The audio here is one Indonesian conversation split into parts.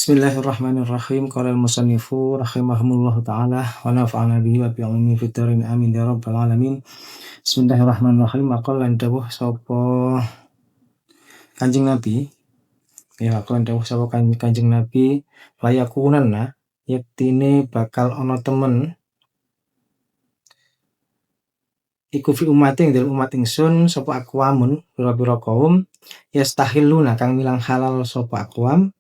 Bismillahirrahmanirrahim. Qala al-musannifu rahimahumullahu ta'ala wa nafa'ana bihi wa bi'ilmihi fid dharain amin ya rabbal alamin. Bismillahirrahmanirrahim. Maqalan dawuh sapa Kanjeng Nabi. Ya maqalan dawuh sapa Kanjeng Nabi layakunanna yektine bakal ana temen iku fi ummati ing dalem umat ingsun sapa aqwamun pira-pira kaum yastahilluna kang milang halal sapa aqwam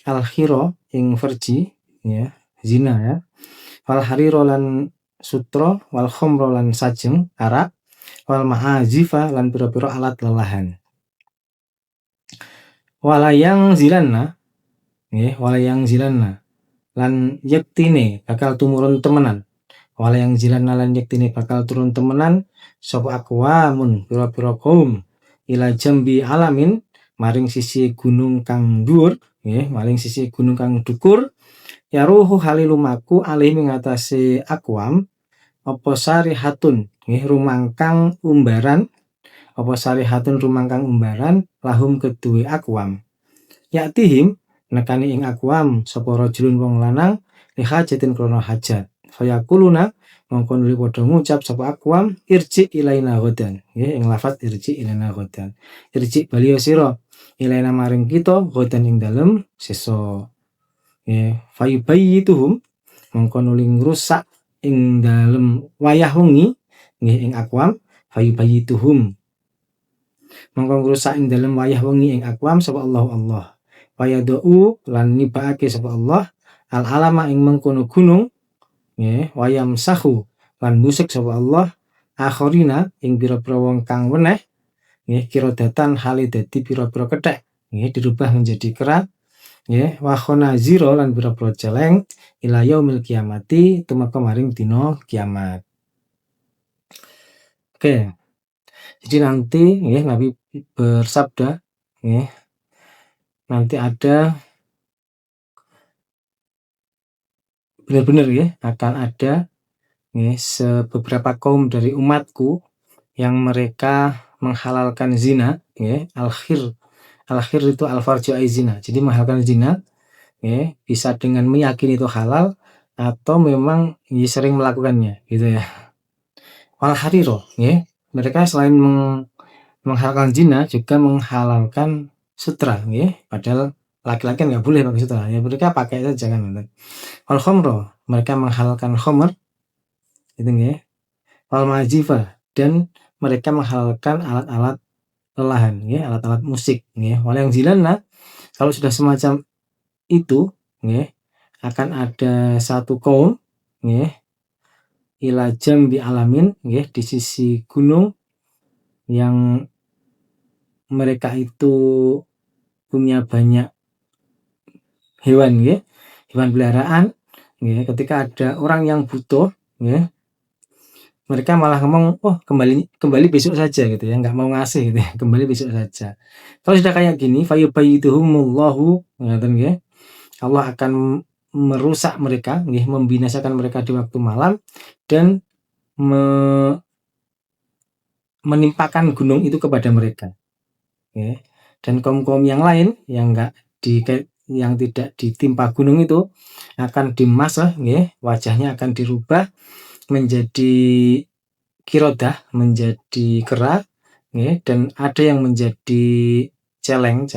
al-khira ing farji ya zina ya wal harira lan sutra wal khamra lan sajeng arak wal ma'azifa lan pira-pira alat lelahan walayang zilanna lan yektine bakal tumurun temenan walayang zilanna lan yektine bakal turun temenan sapa aqwamun pira-pira kaum ila jambi alamin maring sisi gunung kang dhuwur maring sisi gunung kang dukur ya ruhu halilumaku alih mengatasi akwam apa sarihatun rumangkang umbaran lahum kedue akwam yaktihim nekani ing akwam sapa rajulun wong lanang li hajatin krana hajat fayakuluna mongko nuli padha ngucap sapa akwam irji ilaina ghadan ing lafaz irji ilaina ghadan irji bali sira ilaina maring kita ghadan ing dalem sesa fayubayyituhum mongko nuli ngrusak ing dalem wayah wengi ing akwam fayubayyituhum mongko ngrusak ing dalem wayah wengi ing akwam sapa Allah wayadau lan nibaake sapa Allah al alama ing mengkono gunung wayam sahu lan musik sapa Allah akhirina ing pira-pira wong kang weneh kira datan hale dadi pira-pira kethek dirubah menjadi kera wa khonazira lan pira-pira celeng ila yaumil kiamati tumeka maring dina kiamat. Oke. Jadi nanti Nabi bersabda nanti ada benar-benar akan ada beberapa kaum dari umatku yang mereka menghalalkan zina al-khir itu al-farju zina. Jadi menghalalkan zina bisa dengan meyakini itu halal atau memang sering melakukannya gitu ya. Wal hariro mereka selain menghalalkan zina juga menghalalkan sutra padahal laki-laki nggak boleh pakai sutra mereka pakai saja kan. Wal khamro mereka menghalalkan khamr itu wal mazifa dan mereka menghalalkan alat-alat lelahan alat-alat musik wal yang zilanna kalau sudah semacam itu akan ada satu kaum ila jambi alamin di sisi gunung yang mereka itu punya banyak hewan hewan peliharaan ketika ada orang yang butuh mereka malah ngomong kembali besok saja gitu ya, nggak mau ngasih gitu ya, kembali besok saja. Kalau sudah kayak gini fayubayyituhumullahu Allah akan merusak mereka membinasakan mereka di waktu malam dan menimpakan gunung itu kepada mereka dan kaum-kaum yang lain yang tidak ditimpa gunung itu akan dimasah wajahnya akan dirubah menjadi kirodah, menjadi kera dan ada yang menjadi celeng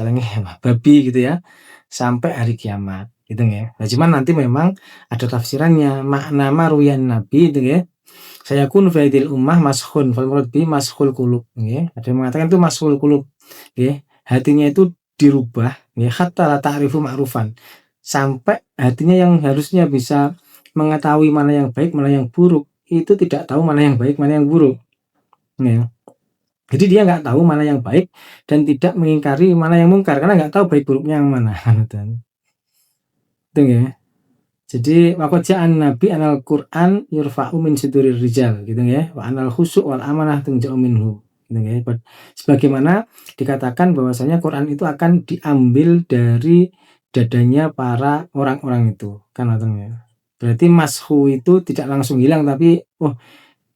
babi gitu ya sampai hari kiamat gitu Nah cuman nanti memang ada tafsirannya makna maruyan Nabi itu saya kun faidil ummah mashun fal murad bi mashul qulub ada yang mengatakan itu mashul qulub hatinya itu dirubah hatta la ta'rifu ma'rufan sampai hatinya yang harusnya bisa mengetahui mana yang baik mana yang buruk itu tidak tahu mana yang baik mana yang buruk jadi dia nggak tahu mana yang baik dan tidak mengingkari mana yang mungkar karena nggak tahu baik buruknya yang mana itu jadi waqaja'an nabi anal Qur'an yurfa'u min sudurir rijal gitu wa anal khusu' wal amanah tunja'u minhu gitu sebagaimana dikatakan bahwasanya Quran itu akan diambil dari dadanya para orang-orang itu kan berarti mashu itu tidak langsung hilang tapi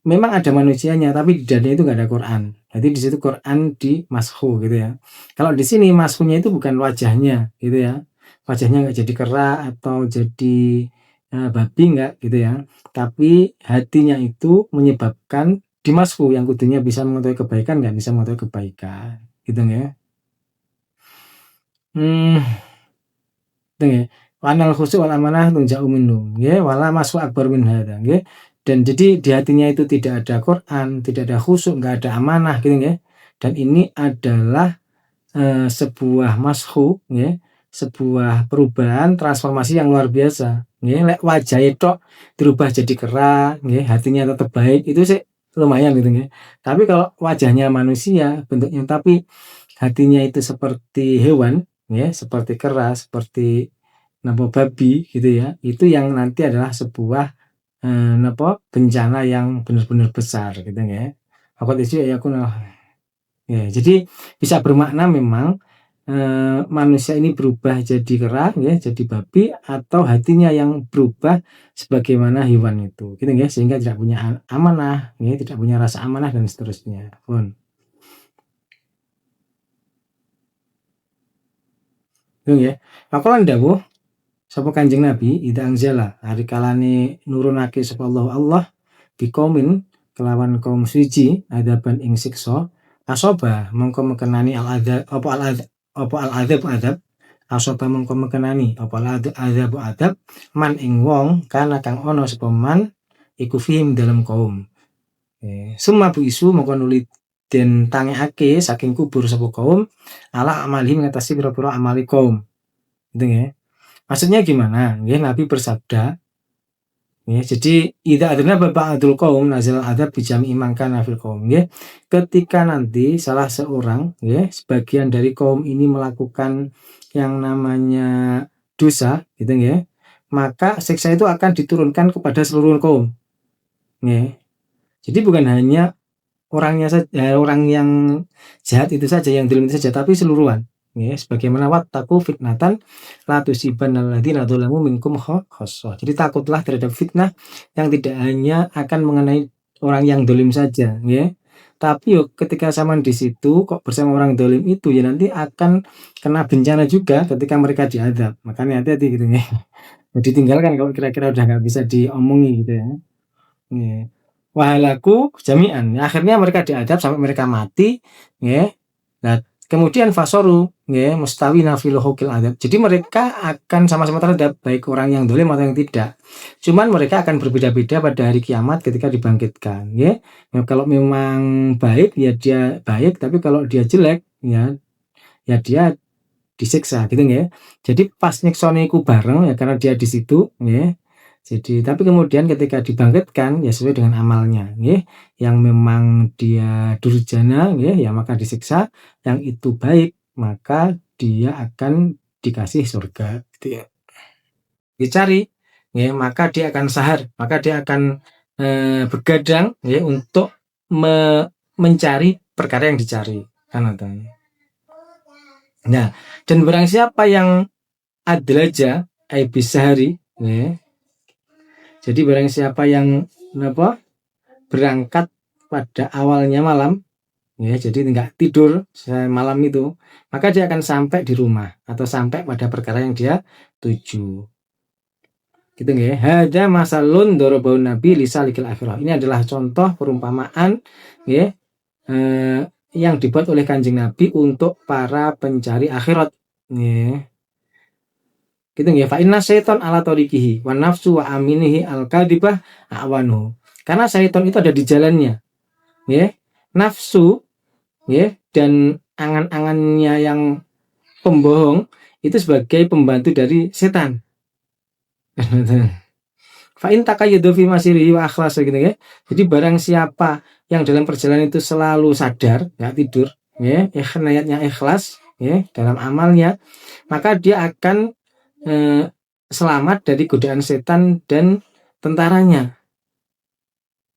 memang ada manusianya tapi di dadanya itu nggak ada Quran jadi di situ Quran di mashu gitu ya kalau di sini mashunya itu bukan wajahnya gitu ya wajahnya nggak jadi kera atau jadi babi nggak gitu ya. Tapi hatinya itu menyebabkan dimasku yang kudunya bisa mengetahui kebaikan nggak bisa mengetahui kebaikan gitu ya. Gitu ya. Wa anal khusu' wal amanah tunja'u minhu nggih, wala maswa akbar min hadza nggih. Dan jadi di hatinya itu tidak ada Quran, tidak ada khusyuk, nggak ada amanah gitu nggih. Dan ini adalah sebuah mashu nggih, sebuah perubahan transformasi yang luar biasa nggih. Lek wajahe tok dirubah jadi kera nggih, hatinya tetap baik itu sih lumayan gitu nggih. Tapi kalau wajahnya manusia bentuknya tapi hatinya itu seperti hewan ya, seperti kera, seperti napa babi gitu ya, itu yang nanti adalah sebuah napa bencana yang benar-benar besar gitu ya. Faqad isya yakuna ya, jadi bisa bermakna memang manusia ini berubah jadi kera ya, jadi babi atau hatinya yang berubah sebagaimana hewan itu, gitu ya, sehingga tidak punya amanah ya, tidak punya rasa amanah dan seterusnya. Pun. Itu ya. Pakolan dawuh sapa Kanjeng Nabi idza anzala hari kalane nurunake sapa Allah biqaumin kelawan kaum suci adaban ing siksa asoba mongko mekenani al adzab apa al adzab adab asoba mongko mekenani apa al adab man ing wong kana kang ana sapa man iku fihim dalam kaum summa bu isu mongko nuli den tangekake saking kubur sapa kaum ala amalihim ngatasi pira-pira amali kaum gitu ya. Maksudnya gimana? Ya, Nabi bersabda, ya, jadi idza adna ba'dul qaum nazal adab bijami imangkan fil qaum ya. Ketika nanti salah seorang ya, sebagian dari kaum ini melakukan yang namanya dosa gitu ya, maka siksa itu akan diturunkan kepada seluruh kaum. Ya. Jadi bukan hanya orangnya saja, orang yang jahat itu saja, yang zalim itu saja, tapi seluruhan. Ya, sebagaimana wattaqu fitnatan la tusibanna alladziina dzalamu minkum khassah. Jadi takutlah terhadap fitnah yang tidak hanya akan mengenai orang yang zalim saja, ya. Tapi yuk ketika zaman di situ kok bersama orang zalim itu ya nanti akan kena bencana juga ketika mereka diazab. Makanya hati-hati gitu ya. Jadi tinggalkan kalau kira-kira udah nggak bisa diomongi gitu ya. Nggih. Wahalaku jami'an, akhirnya mereka diadab sampai mereka mati, nggih. Nah, kemudian fasoru, nggih, mustawina fil hukil adab. Jadi mereka akan sama-sama terhadap baik orang yang dolim atau yang tidak. Cuman mereka akan berbeda-beda pada hari kiamat ketika dibangkitkan, nggih. Nah, kalau memang baik ya dia baik, tapi kalau dia jelek ya dia disiksa gitu nggih. Jadi pas nyiksane iku bareng ya karena dia di situ nggih. Jadi tapi kemudian ketika dibangkitkan ya sesuai dengan amalnya nggih. Yang memang dia durjana nggih ya maka disiksa, yang itu baik maka dia akan dikasih surga gitu ya. Dicari nggih maka dia akan sahar, maka dia akan begadang nggih untuk mencari perkara yang dicari kan ngoten. Nah, dan barang siapa yang adlaja ai bisahari ya. Jadi barang siapa yang berangkat pada awalnya malam ya, jadi enggak tidur malam itu, maka dia akan sampai di rumah atau sampai pada perkara yang dia tuju. Gitu nggih. Hadza masalun darabaun nabi lisalikil akhirah. Ini adalah contoh perumpamaan nggih yang dibuat oleh Kanjeng Nabi untuk para pencari akhirat nggih. Gitu nggih. Fa inna syaiton ala tariqihi wa nafsu wa aminihi al kadibah awanu. Karena syaiton itu ada di jalannya. Nggih. Nafsu nggih dan angan-angannya yang pembohong itu sebagai pembantu dari setan. Fa in taqayyadu fi masirihi wa akhlas gitu ya. Jadi barang siapa yang dalam perjalanan itu selalu sadar, enggak tidur, ya, niatnya ikhlas, ya, dalam amalnya, maka dia akan selamat dari godaan setan dan tentaranya.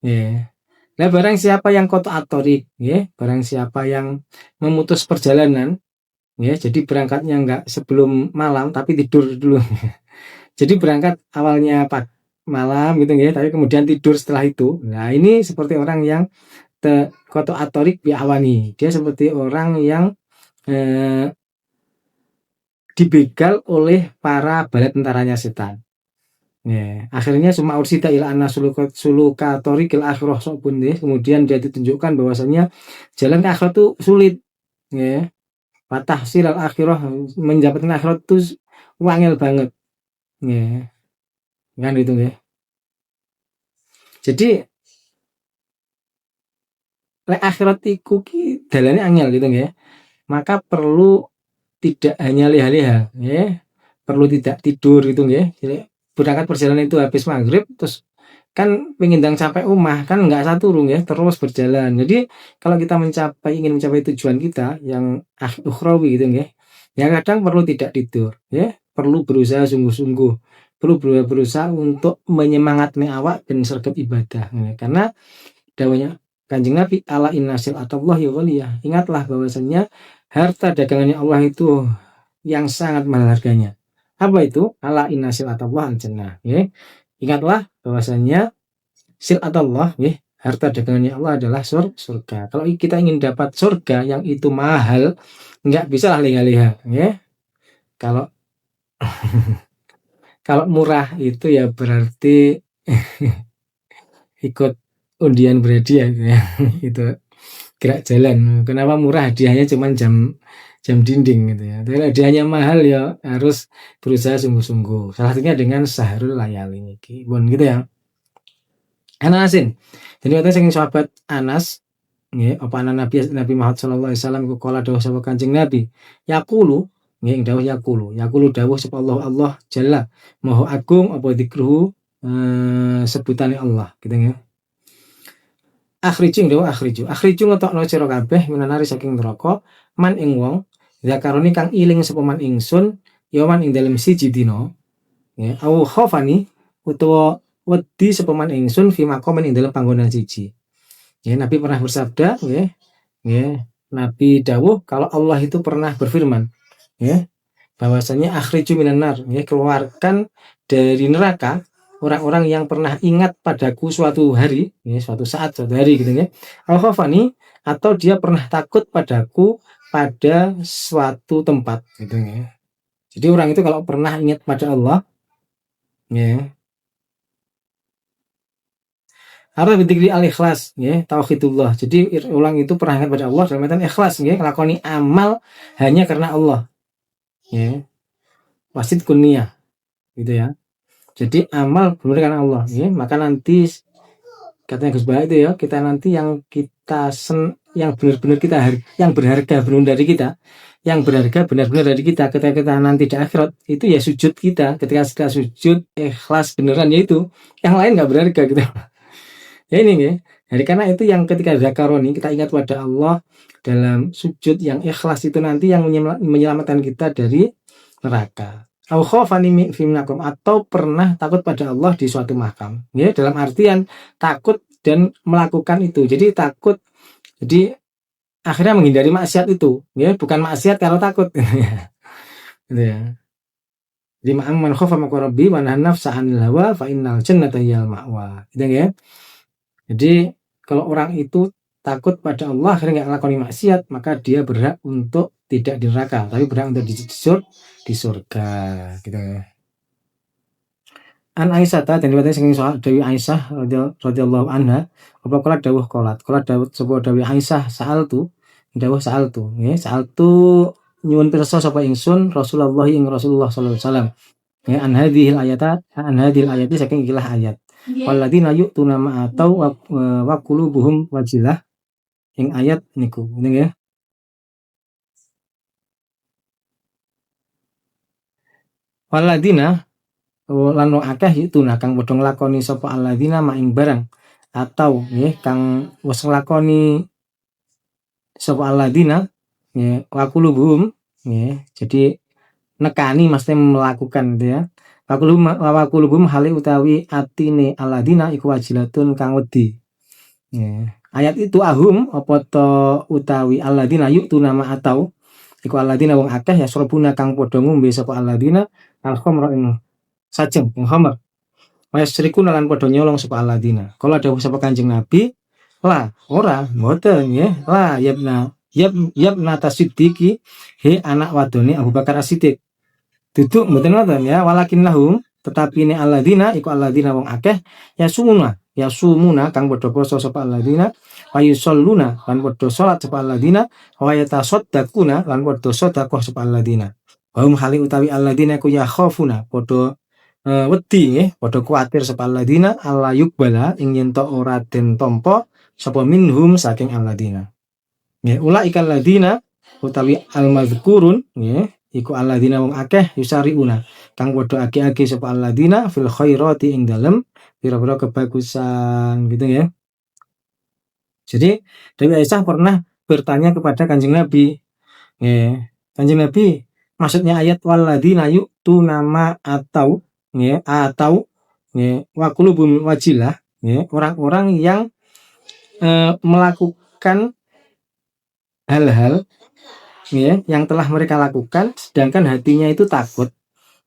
Ya. Nah, barang siapa yang qata'at thariq, ya, barang siapa yang memutus perjalanan, ya, jadi berangkatnya enggak sebelum malam tapi tidur dulu. Jadi berangkat awalnya malam gitu ya, tapi kemudian tidur setelah itu. Nah, ini seperti orang yang qata'at thariq bi awani. Dia seperti orang yang dibegal oleh para bala tentaranya setan. Ya, akhirnya semua ursita ila anna suluka torikil akhirah pun deh. Kemudian dia ditunjukkan bahwasanya jalan ke akhirat itu sulit. Ya, patah silal akhirah, mendapatkan akhirat itu wangel banget. Ya, kan itu ya. Jadi lek akhirat iku ki dalane angel gitu ya. Maka perlu tidak hanya leha-leha, ya. Perlu tidak tidur gitu ya. Jadi berangkat perjalanan itu habis maghrib terus kan pengen sampai rumah kan nggak satu turun ya terus berjalan. Jadi kalau kita ingin mencapai tujuan kita yang ukhrawi gitu ya. Ya kadang perlu tidak tidur ya, perlu berusaha sungguh-sungguh, perlu berusaha untuk menyemangati awak dan sergap ibadah ya. Karena dawanya Kanjeng Nabi ala inna silatallahi ghaliyah. Ingatlah bahwasanya harta dagangannya Allah itu yang sangat mahal harganya. Apa itu? Ala inna silatallah al-jannah. Ya. Ingatlah bahwasanya silatallah, ya, harta dagangannya Allah adalah surga. Kalau kita ingin dapat surga yang itu mahal, nggak bisa lah leha-leha. Ya. Kalau kalau murah itu ya berarti ikut undian berhadiah ya. Itu gerak jalan. Kenapa murah? Hadiahnya cuma jam dinding gitu ya. Tapi hadiahnya mahal ya harus berusaha sungguh-sungguh. Salah satunya dengan Sahrul Layali iki. Bon gitu ya. Anasin. Jadi katanya saking sahabat Anas nggih, apa anak Nabi Muhammad sallallahu alaihi wasallam ku kala dawuh sapa Kanjeng Nabi. Yaqulu nggih dawuh yaqulu. Yaqulu dawuh sapa Allah Jalla Maha Agung apa dikruhu sebutane Allah gitu ya. Akhriju dewa akhriju ngetokno sira kabeh minanari saking neraka man ing wong zakaroni kang iling sapa man ingsun yawan ing dalem siji dina ya au khafani utawa wedi sapa man ingsun fi maqamin ing dalem panggonan siji ya Nabi pernah bersabda ya Nabi dawuh kalau Allah itu pernah berfirman ya bahwasanya akhriju minan nar ya keluarkan dari neraka orang-orang yang pernah ingat padaku suatu hari, ya, suatu saat, suatu hari gitu ya. Al-Khafani atau dia pernah takut padaku pada suatu tempat gitu ya. Jadi orang itu kalau pernah ingat pada Allah, ya. Apa bidzikri al-ikhlas, ya, tauhidullah. Jadi orang itu pernah ingat pada Allah dalam artian ikhlas, ya, lakoni amal hanya karena Allah, ya. Wasid kuniyah, gitu ya. Jadi amal benar karena Allah, ya. Maka nanti katanya Gus Bah itu ya kita nanti yang yang benar-benar kita yang berharga benar dari kita, yang berharga benar-benar dari kita ketika kita nanti di akhirat itu ya sujud kita ketika kita sujud ikhlas beneran ya itu yang lain nggak berharga gitu ya ini ya. Jadi karena itu yang ketika zakaroni kita ingat pada Allah dalam sujud yang ikhlas itu nanti yang menyelamatkan kita dari neraka. Atau pernah takut pada Allah di suatu makam ya dalam artian takut dan melakukan itu jadi takut jadi akhirnya menghindari maksiat itu ya bukan maksiat kalau takut gitu ya jadi man khafa maqam rabbi wa nahan nafsa 'anil hawa fa innal jannata hiyal ma'wa gitu ya jadi kalau orang itu takut pada Allah akhirnya nggak ngelakoni maksiat maka dia berhak untuk tidak di neraka tapi berhak untuk di surga gitu ya. An Aisyah ta dan riwayat saking Dewi Aisyah radhiyallahu anha apa kala dawuh dawuh sapa Dewi Aisyah saal tu nggih saal tu nyuwun pirsa sapa ingsun Rasulullah ing Rasulullah sallallahu alaihi wasallam ya an hadhil ayati saking ikilah ayat walladzina yu'tuna ma atau wa qulubuhum wajilah ing ayat niku nggih walladzina lan akeh itu kang padha nglakoni sapa alladzina maing barang atau nggih kang wis nglakoni sapa alladzina nggih wa qulubuhum nggih jadi nekani mesti melakukan gitu ya wa qulubuhum hale utawi atine alladzina iku wajilatun kang wedi nggih ayat itu ahum apa to utawi alladzina yu'tuna ma atau iku alladzina wong akeh ya surabuna kang padha ngombe sapa alladzina al-khamra ing sajeng yang khamar Mayasriku nalan padha nyolong sapa alladzina. Kala dawuh sapa Kanjeng Nabi, "La, ora, mboten nggih. La yabna tasiddiqi he anak wadone Abu Bakar As-Siddiq." Duduk mboten ngoten ya, walakin lahum tetapi ini alladzina iku alladzina wong akeh ya sumuna kang padha poso sapa alladzina wa yusalluna lan padha salat sapa alladzina wa yatasaddaquna lan padha sedekah sapa alladzina wa hum hali utawi alladzina ku yakhafuna padha wedi nggih padha kuwatir sapa alladzina alla yuqbala ing yen to ora den tampa sapa minhum saking alladzina nggih ulaika alladzina utawi al-madzkurun nggih iku alladzina wong akeh yusariuna kang padha agi-agi sapa alladzina fil khairati ing dalem pira-pira kebagusan gitu ya. Jadi Dewi Aisyah pernah bertanya kepada Kanjeng Nabi, Kanjeng Nabi, maksudnya ayat walladzina yu'tuna ma atau wa qulubuhum wajilah, orang-orang yang melakukan hal-hal yang telah mereka lakukan sedangkan hatinya itu takut.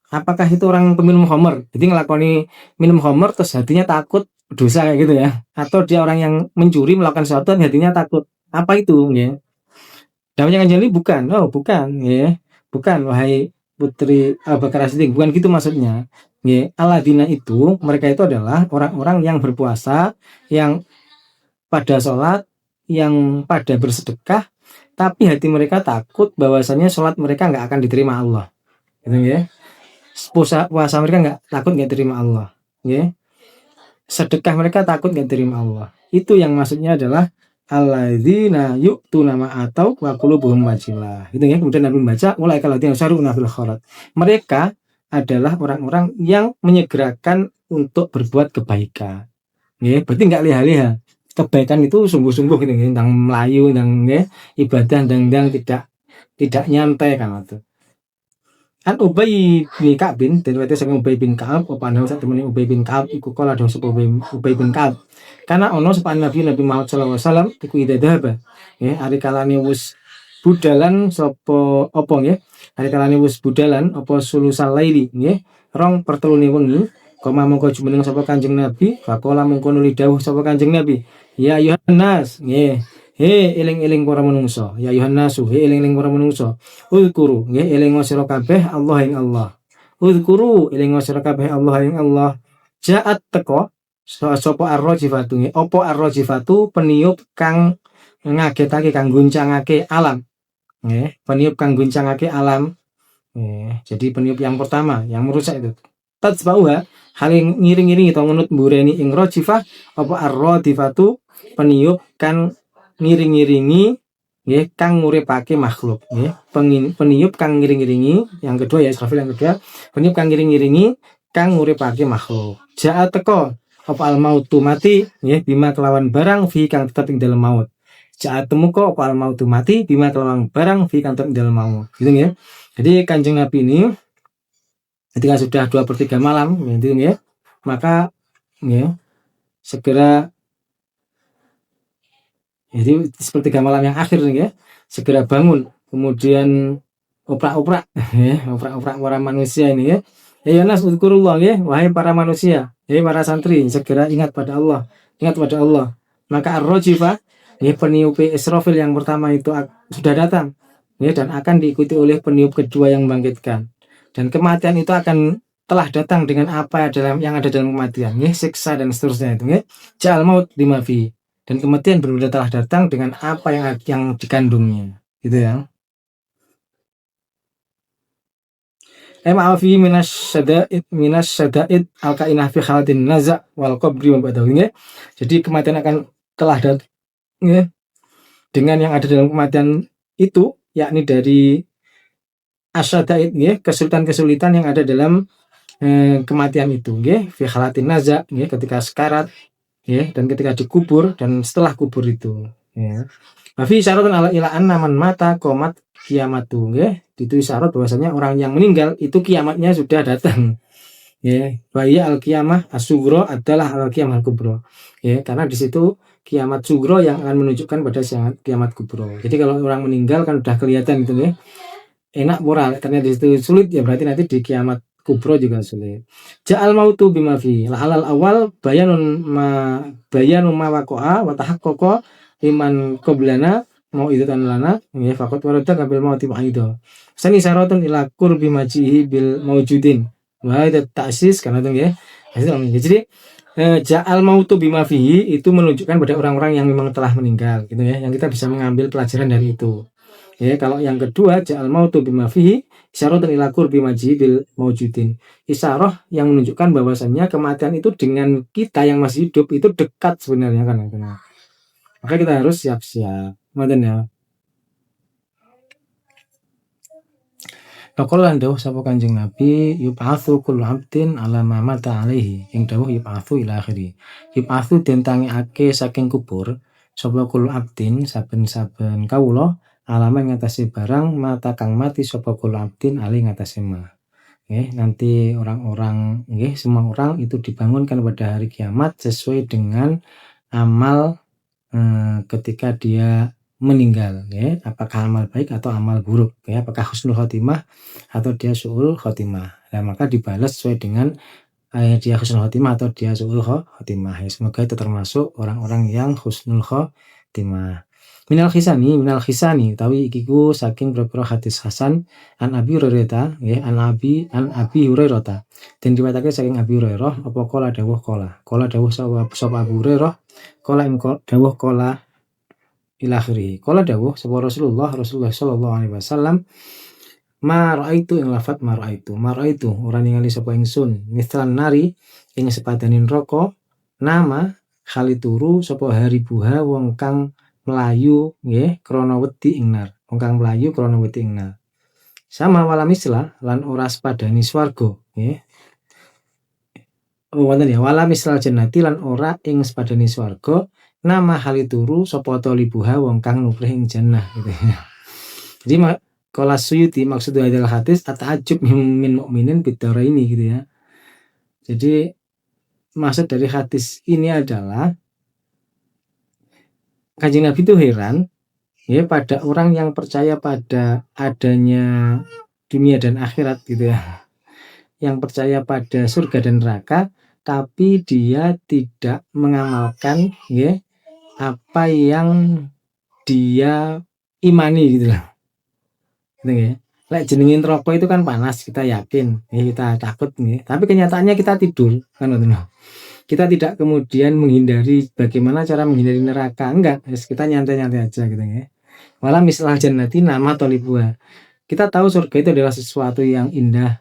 Apakah itu orang peminum khamr? Jadi ngelakoni minum khamr terus hatinya takut dosa kayak gitu ya? Atau dia orang yang mencuri melakukan sesuatu dan hatinya takut? Apa itu? Ya. Namanya Kanjeng Nabi bukan. Oh, bukan, ya. Bukan wahai putri Abu Bakar As-Siddiq, bukan gitu maksudnya. Ya, alladzina itu mereka itu adalah orang-orang yang berpuasa, yang pada sholat, yang pada bersedekah, tapi hati mereka takut bahwasanya sholat mereka nggak akan diterima Allah. Gitu ya. Puasa mereka nggak takut nggak terima Allah, ya. Sedekah mereka takut nggak terima Allah. Itu yang maksudnya adalah alladzina yu'tuna ma atau wa qulubuhum wajilah. Itu ya. Kemudian Nabi membaca ulaika alladzina yusari'una fil khairat. Mereka adalah orang-orang yang menyegerakan untuk berbuat kebaikan. Ya, berarti nggak liha-liha. Kebaikan itu sungguh-sungguh gitu, tentang melayu, tentang ya, ibadah, tentang tidak nyantai kan itu. An Ubay bin Ka'b bin dariwayat sang Ubay bin Ka'ab apa ana sak temene Ubay bin Ka'ab iku kala dong sapa Ubay bin Ka'ab karena ono sapa Nabi Muhammad sallallahu alaihi wasallam iku idadaba ya ari kalane wis budalan sapa apa nggih ari kalane wis budalan apa sulusal laili nggih rong pertelune wengi koma mongko jumeneng sapa Kanjeng Nabi faqala mongko nuli dawuh sapa Kanjeng Nabi ya Yohanes nggih he eling-eling para manungsa ya Yohanesu he eling-eling para manungsa uzkuru nggih eling sira kabeh Allah ing Allah uzkuru eling sira kabeh Allah ing Allah jaat teko sapa ar-rajifatu nggih apa ar-rajifatu peniup kang ngagetake kang guncangake alam nggih peniup kang guncangake alam nggih jadi peniup yang pertama yang merusak itu tatsbauha hal ngiring-ngiring itu ngunut mbureni ing rajifah apa ar-rajifatu peniup kang ngiring-ngiringi nggih kang nguripake makhluk nggih peniup kang ngiring-ngiringi yang kedua ya Israfil yang kedua peniup kang ngiring-ngiringi kang nguripake makhluk jaat teko apa al mautu mati nggih bima kelawan barang fi kang tetep ing dalem maut jaat temuko apa al mautu mati bima kelawan barang fi kang tetep ing dalem maut gitu nggih jadi Kanjeng Nabi ini ketika sudah 2/3 malam gitu nggih maka nggih segera jadi sepertiga malam yang akhir nih ya, segera bangun, kemudian oprak-oprak, ya, oprak-oprak para manusia ini ya. Ya Yohanes uzkurullah ya, wahai para manusia, ya para santri, segera ingat pada Allah, ingat pada Allah. Maka ar-rajifah, ya peniup Israfil yang pertama itu sudah datang, ya dan akan diikuti oleh peniup kedua yang membangkitkan. Dan kematian itu akan telah datang dengan apa yang ada dalam kematian, ya siksa dan seterusnya itu ya. Ja'al maut lima fi. Dan kematian benar-benar telah datang dengan apa yang dikandungnya gitu ya. Ma'afi minas syada'id al-kainah fi khalatin naza' wal qabri wa ba'dahu. Jadi kematian akan telah datang ya, dengan yang ada dalam kematian itu yakni dari asyada'id ya, kesulitan-kesulitan yang ada dalam kematian itu ya, fi khalatin naza' ya, ketika sekarat ya dan ketika dikubur dan setelah kubur itu ya. Tapi syaratun ala ilaan naman mata komat kiamatu ya. Itu syarat bahwasanya orang yang meninggal itu kiamatnya sudah datang. Ya, bahaya al-qiyamah as-sugro adalah al-qiyamah al-kubro. Ya, karena di situ kiamat sugro yang akan menunjukkan pada kiamat kubro. Jadi kalau orang meninggal kan udah kelihatan gitu ya. Enak moral karena di situ sulit ya berarti nanti di kiamat kubro juga sulit. Ja'al mautu bima fi halal awal bayanu ma waqa'a wa tahaqqaqa liman qablana mau'idatan lana ya faqad warada qabil mauti ma'idho. Sani syaratun ila qurbi majihi bil maujudin. Wa itu taksis karena itu ya. Jadi ja'al mautu bima fihi itu menunjukkan pada orang-orang yang memang telah meninggal gitu ya. Yang kita bisa mengambil pelajaran dari itu. Ya, kalau yang kedua ja'al mautu bima fihi isyaratun ila qurbi majihi bil maujudin. Isyarah yang menunjukkan bahwasannya kematian itu dengan kita yang masih hidup itu dekat sebenarnya kan. Maka kita harus siap-siap. Ngoten ya. Pakolan dawuh sapa Kanjeng Nabi yub'atsu kullu 'abdin 'ala ma mata 'alaihi. Ing dawuh yub'atsu ila akhiri. Yub'atsu den tangekake saking kubur sapa kullu 'abdin saben-saben kawula 'ala ma ngatasi barang mata kang mati sapa kullu 'abdin 'ali ngatasi ma. Nanti orang-orang semua orang itu dibangunkan pada hari kiamat sesuai dengan amal ketika dia meninggal apakah amal baik atau amal buruk apakah husnul khotimah atau dia su'ul khotimah. Nah, maka dibalas sesuai dengan dia husnul khotimah atau dia su'ul khotimah. Semoga itu termasuk orang-orang yang husnul khotimah. Minal khisani tawi ikiku saking beberapa hadis hasan an Abi Hurairah an Abi Hurairah dan riwayatake saking Abi Hurairah apa qala dawuh sapa Abu Hurairah qala dawuh qala ila akhirih. Qala dawuh sapa Rasulullah sallallahu alaihi wasallam ma raaitu ing lafat ma raaitu ora ningali sapa ingsun mithlan nari ing sepadaning neraka nama khalituru sapa haribuha wong kang melayu krana wedi ing nar wong kang melayu krana wedi ing nar sama wala misla lan ora sepadani swarga wonten ya wala misal jannati lan ora ing sepadani swarga nama khalituru sapa talibuha wong kang nuprih ing jannah gitu ya. Jadi Qala Suyuti maksudnya adalah hadis at-ta'ajjub min mu'minin bidara ini gitu ya. Jadi maksud dari hadis ini adalah Kanjeng Nabi itu heran pada orang yang percaya pada adanya dunia dan akhirat gitu ya. Yang percaya pada surga dan neraka tapi dia tidak mengamalkan apa yang dia imani gitu lah. Lek jenengin rokok itu kan panas, kita yakin, kita takut nih. Tapi kenyataannya kita tidur, kan kita tidak kemudian menghindari bagaimana cara menghindari neraka, enggak. Kita nyantai-nyantai aja gitu ya. Malah misal jannati nama tolibua. Kita tahu surga itu adalah sesuatu yang indah,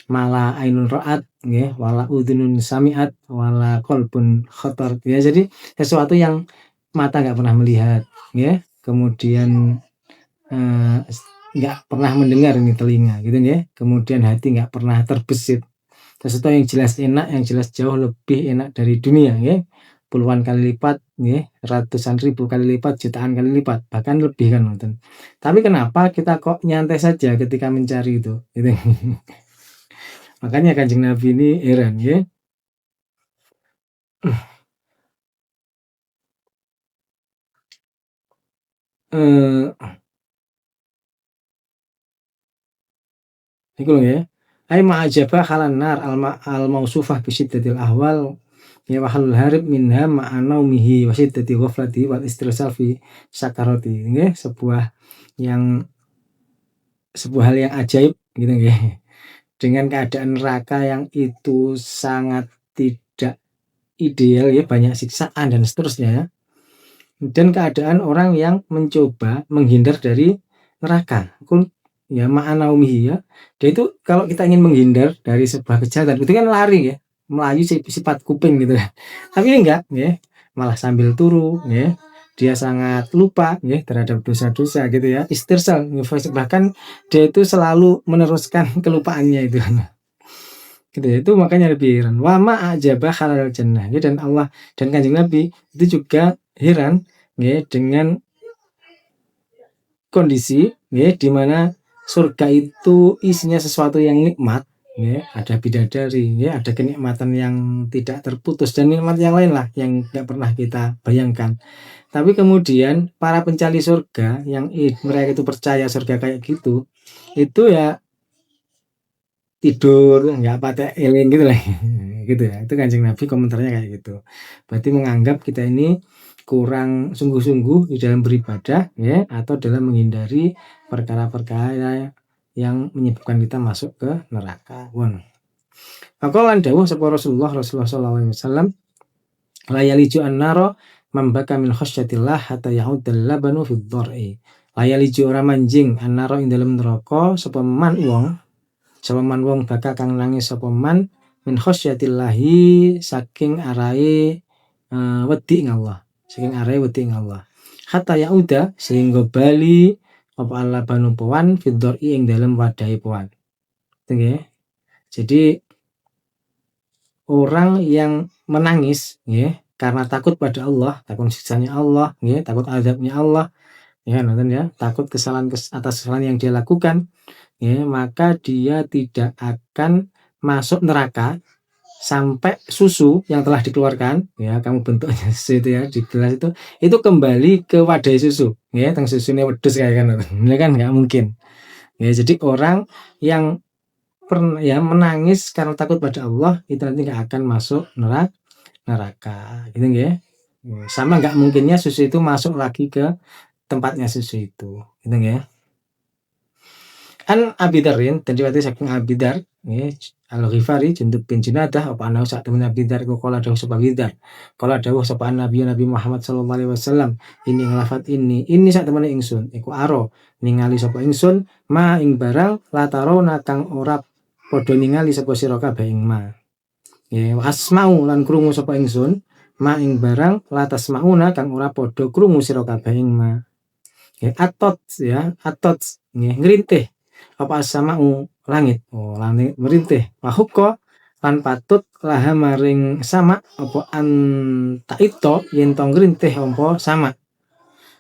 malah ainun ra'at, wala udhunun sami'at, wala qalbun khotor. Ya, jadi sesuatu yang mata nggak pernah melihat, kemudian nggak pernah mendengar ini telinga gitu kemudian hati nggak pernah terbesit sesuatu yang jelas enak yang jelas jauh lebih enak dari dunia puluhan kali lipat ratusan ribu kali lipat jutaan kali lipat bahkan lebih kan nonton. Tapi kenapa kita kok nyantai saja ketika mencari itu gitu. Makanya Kanjeng Nabi ini heran iku lho ai ma'ajaba halan nar al mausufah bi syiddatil ahwal wa halul harib minha ma'anaumihi wa syiddati ghaflati wal istirsal fi sakarati sebuah hal yang ajaib gitu dengan keadaan neraka yang itu sangat tidak ideal banyak siksaan dan seterusnya dan keadaan orang yang mencoba menghindar dari neraka ma'anaumihi dia itu kalau kita ingin menghindar dari sebuah kejahatan itu kan lari melayu sifat kuping gitu tapi ini enggak malah sambil turu dia sangat lupa terhadap dosa-dosa gitu istirsal bahkan dia itu selalu meneruskan kelupaannya itu gitu itu makanya lebih heran wa ma'ajaba halal jannah dan Allah dan Kanjeng Nabi itu juga heran dengan kondisi di mana surga itu isinya sesuatu yang nikmat ada bidadari ada kenikmatan yang tidak terputus dan nikmat yang lain lah yang nggak pernah kita bayangkan. Tapi kemudian para pencari surga yang mereka itu percaya surga kayak gitu itu tidur nggak pakai eling gitu lah gitu itu Kanjeng Nabi komentarnya kayak gitu. Berarti menganggap kita ini kurang sungguh-sungguh di dalam beribadah, ya, atau dalam menghindari perkara-perkara yang menyebabkan kita masuk ke neraka. Faqala dawuh sapa Rasulullah sallallahu alaihi wasallam, la yaliju an-nara man baka min khasyatillah hatta yahudal labanu fid dhar'i. La yaliju ora manjing an-nara ing dalem neraka sapa man wong baka kang nangis sapa man min khasyatillahi saking arahe wedi ing Allah. Saking arahe wedi ing Allah. Hatta yauda sehingga bali apa al-labanu pawan fid dhar'i ing dalem wadahe pawan. Nggih. Jadi orang yang menangis, ya, karena takut pada Allah, takut siksanya Allah, ya, takut azabnya Allah, ya, nonton ya, takut atas kesalahan yang dia lakukan, ya, maka dia tidak akan masuk neraka sampai susu yang telah dikeluarkan, ya, kamu bentuknya susu itu ya di gelas itu kembali ke wadah susu, ya, teng susunya wedhus kayak kan, ini kan nggak mungkin, ya. Jadi orang yang menangis karena takut pada Allah itu nanti nggak akan masuk neraka, gitu ya. Sama nggak mungkinnya susu itu masuk lagi ke tempatnya susu itu, gitu ya. An Abi Darin, dan riwayat saking Abi Dar, Al-Ghifari Jundub bin Junadah apa ana sak temen Abi Dar kala dawuh sapa Abi Dar. Kala dawuh sapa Nabi Muhammad sallallahu alaihi wasallam, ini nglafat ini sak temene ingsun iku aro ningali sapa ingsun ma ing barang latarona kang ora padha ningali sapa sira kabeh ing ma. Ya, asmau lan krungu sapa ingsun ma ing barang latas mauna kang ora padha krungu sira kabeh ing ma. Ya, atot nggih ngrintih apa samau langit. Langit merintih. Mahukka lan patut laha maring sama apa taito yen to ngrintih apa sama.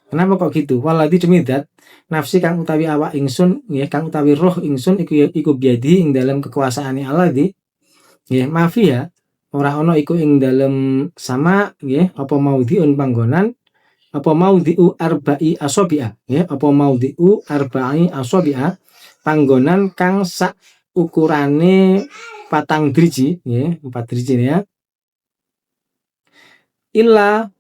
Kenapa kok gitu? Waladi demi zat nafsi kang utawi awak ingsun, nggih, kang utawi roh ingsun iku biadi ing dalam kekuasaane Allah di, nggih, mafia ora ana iku ing dalam sama, nggih, apa maudhiun panggonan, apa maudhiu arba'i asabi'a, nggih, apa maudhiu arba'i asabi'a panggonan kang sak ukurane 4 driji, nggih, 4 driji ya. Illa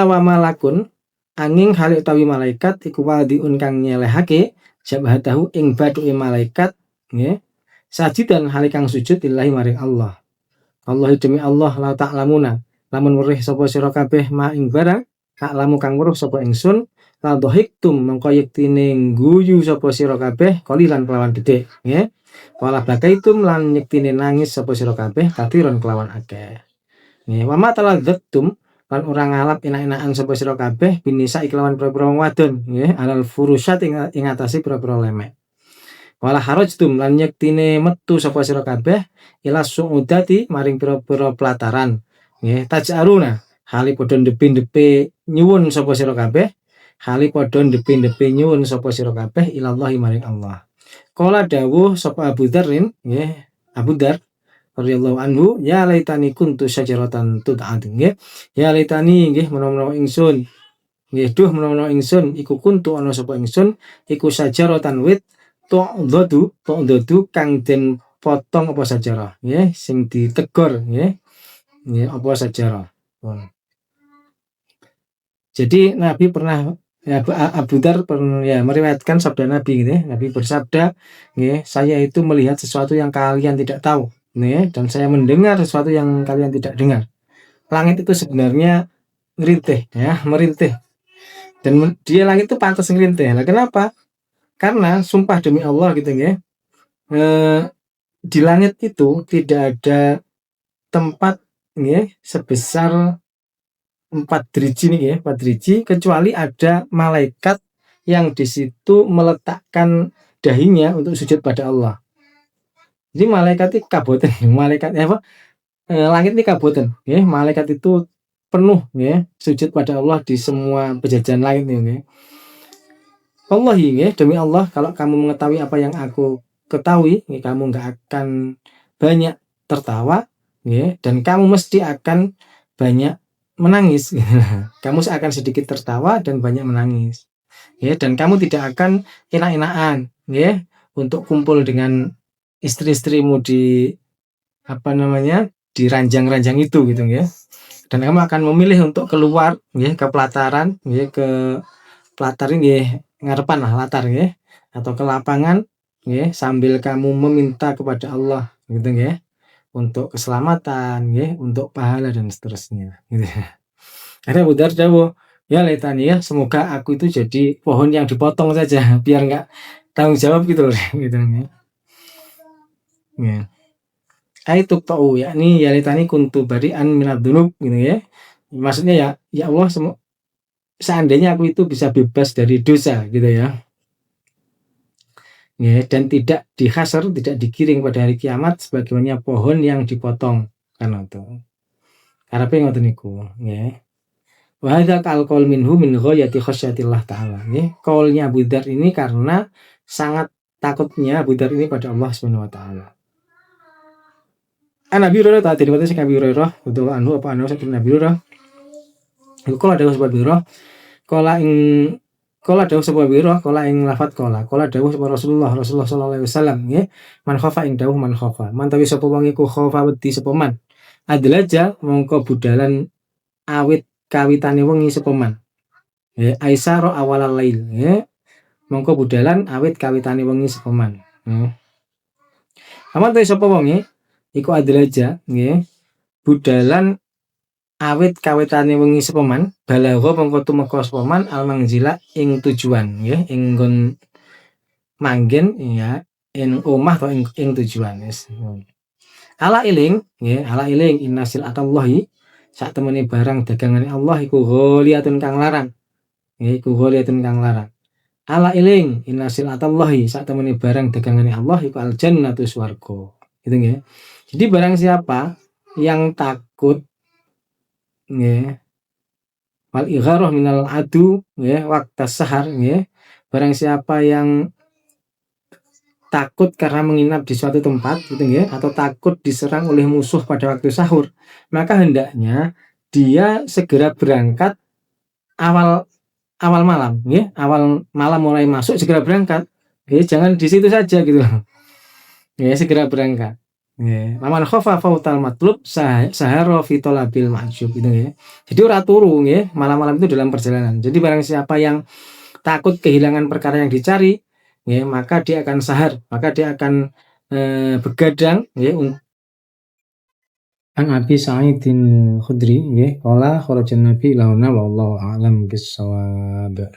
wa malakun angin hal utawi malaikat iku wadiun kang nyelehake jabhatahu ing baduke malaikat, nggih, sajidan hal kang sujud lillahi maring Allah. Allah demi Allah la ta'lamuna lamun weruh sapa sira kabeh ma ing barang ta'lamu kang weruh sapa ingsun la dhahiktum mengko yektine guyu sapa sira kabeh kalilan kelawan gedhe, nggih. Wala bakaitum lan yektine nangis sapa sira kabeh kathiron kelawan akeh. Nggih, wa ma taladzattum lan ora ngalap enak-enakan sapa sira kabeh binisa iklawan pira-pira wadon, nggih, alal furusyat ing atase pira-pira lemek. Wala harajtum lan yektine metu sapa sira kabeh ila suudati maring pira-pira pelataran, nggih, tajaruna hali padha ndepi-ndepi nyuwun sapa sira kabeh, hali padha ndepi-ndepi nyuwun sapa sira kabeh ilallahi maring Allah. Kala dawuh sapa Abu Dzarrin, nggih, Abu Dzar radhiyallahu anhu, ya laitani kuntu syajaratan tud'at, nggih. Ya laitani nggih menawa ingsun, nggih, duh menawa ingsun iku kuntu ana sapa ingsun iku syajaratan wit tu'dadu kang den potong apa sajarah, nggih, sing ditegor, nggih. Nggih, apa sajarah. Jadi Nabi pernah, ya, Abu Dzar pernah ya meriwayatkan sabda Nabi, gitu ya. Nabi bersabda, nggih, saya itu melihat sesuatu yang kalian tidak tahu, nih, dan saya mendengar sesuatu yang kalian tidak dengar. Langit itu sebenarnya ngerintih, ya, merintih. Dan dia langit itu pantas ngerintih. Nah, kenapa? Karena sumpah demi Allah, gitu ya. Di langit itu tidak ada tempat, ya, sebesar 4 driji nih, ya, 4 driji, kecuali ada malaikat yang di situ meletakkan dahinya untuk sujud pada Allah. Jadi malaikat itu kaboten, malaikat apa? Langit ini kaboten, ya, malaikat itu penuh, ya, sujud pada Allah di semua pejajahan langit nih, ya. Wallahi, ya, demi Allah, kalau kamu mengetahui apa yang aku ketahui, ya, kamu nggak akan banyak tertawa, ya, dan kamu mesti akan banyak menangis. Kamu akan sedikit tertawa dan banyak menangis, ya, dan kamu tidak akan enak-enakan, ya, untuk kumpul dengan istri-istrimu di apa namanya di ranjang-ranjang itu gitu ya. Dan kamu akan memilih untuk keluar ya ke pelataran ya, ke pelatar nggih ngarepan lah latar nggih atau ke lapangan nggih sambil kamu meminta kepada Allah gitu nggih untuk keselamatan nggih, untuk pahala dan seterusnya gitu ya. Akhirnya Abu Dzar dawuh, "Ya laitani ya semoga aku itu jadi pohon yang dipotong saja biar nggak tanggung jawab gitu loh," gitu nggih. Ya. Aitu ta'u yakni ya laitani kuntu bari'an minadz dzunub gitu ya. Maksudnya ya Allah seandainya aku itu bisa bebas dari dosa gitu ya. Ya, dan tidak dihasar, tidak digiring pada hari kiamat sebagaimana pohon yang dipotong karena itu. Karepe ngoten niku, nggih. Wa hadza qaul minhu min ghayati khasyatillah taala, nggih. Qaulnya Abu Dzar ini karena sangat takutnya Abu Dzar ini pada Allah Subhanahu wa taala. An Abi Hurairah tadi riwayat sing Abi Hurairah radhiyallahu anhu apa anu saking Nabi Hurairah. Iku kala dawuh sebab Hurairah, kala dawuh sapa Hurairah, kala ing lafat kala dawuh sapa Rasulullah sallallahu alaihi wasallam nggih. Man khafa ing dawuh man khafa. Mantawi sapa wong iku khafa wedi sapa man. Adlaja mongko budalan awit kawitane wengi sapa man. Nggih, aisara awalal lail nggih. Mongko budalan awit kawitane wengi sapa man. Nggih. Aman te sapa wonge iku adlaja nggih. Budalan awit kawitane wengi sapa man, balagha mongko tumeka sapa man al manzila ing tujuan nggih, ing nggon manggen ya, ing omah atau ing tujuan wis. Ala iling nggih, ala iling innasil atallahi sak temene barang dagangane Allah iku ghaliyatun kang larang. Nggih, iku ghaliyatun kang larang. Ala iling innasil atallahi sak temene barang dagangane Allah iku al jannatu swarga. Gitu nggih. Jadi barang siapa yang takut nggih wal igharah minal adu nggih waqtas sahar nggih. Barang siapa yang takut karena menginap di suatu tempat gitu nggih atau takut diserang oleh musuh pada waktu sahur, maka hendaknya dia segera berangkat awal awal malam nggih, awal malam mulai masuk segera berangkat. Nggih, jangan di situ saja gitu. Nggih, segera berangkat. Nggih, "Waman khafa fautal matlub sahara fi talabil ma'jub," gitu nggih. Jadi ora turu nggih, malam-malam itu dalam perjalanan. Jadi barang siapa yang takut kehilangan perkara yang dicari, nggih, maka dia akan sahar, maka dia akan, begadang nggih an Abi Sa'idin Khudri nggih, qala kharajan Nabi launa wallahu a'lam bissawab.